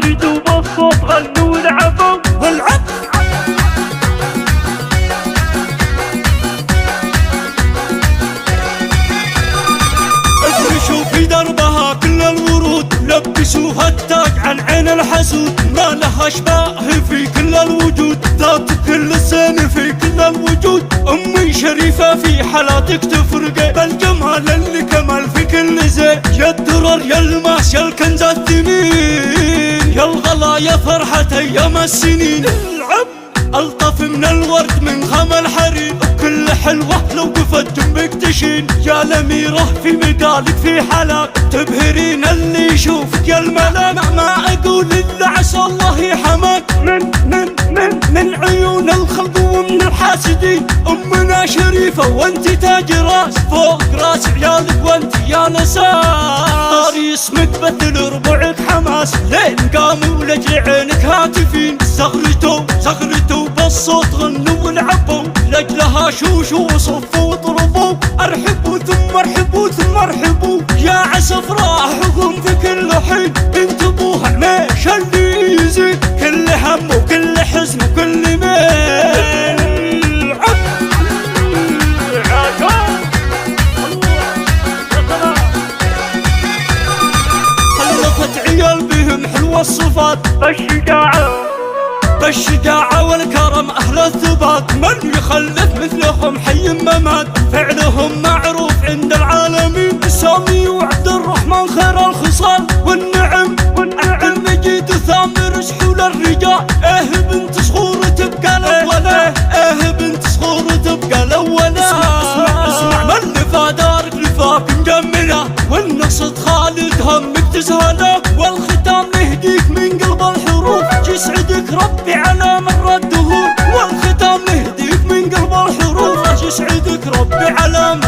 زيدوا بالصوت غنوا والعبوا والعب. افرشوا في دربها كل الورود، لبسوها التاج عن عين الحسود، ما لها شباه في كل الوجود، ذات كل السن في كل الوجود. امي شريفة في حالاتك تفرقي، بالجمال اللي كمال في كل زين، يا الدرر يا الماس يا الكنز الثمين، يا الغلا يا فرحة ايام السنين. العب الطف من الورد من خام الحرير، بكل حلوة لو قفت جنبك تشين، يا الأميرة في مقالك في حلاك، تبهرين اللي يشوفك يا الملاك. ما أقول إلا عسى الله يحماك من عيون الخلق ومن الحاسدين. أمنا شريفة وانت تاج راس فوق راس عيالك، وانت يا نساس طاري اسمك بدل ربعك حماس، لين قاموا لجل عينك هاتفين، زغرتوا بالصوت غنوا والعبوا، لجلها شوشوا وصفوا وضربوا، ارحبوا ثم ارحبوا ثم ارحبوا، يا عسى افراحهم في كل حين، بنت ابوها عميش اللي يزيد كل هم وكل حزن وكل ميل. خلفت عيال بهم حلوة الصفات، بالشجاعة والكرم أهل الثبات، من يخلف مثلهم حي ممات، فعلهم معروف عند العالمين، سامي وعبد الرحمن خير الخصال، والنعم المجيد ثامر سحول الرجال. بنت صخور تبقى الأولى، بنت صخور تبقى الأولى. اسمع من لفا دارك لفاك مجملة، والنصد خالد همك تسهله، والختام نهديك من قلب الحروف، يسعدك ربي على مر الدهور، والختام نهديك من قلب الحروف، يسعدك ربي على مر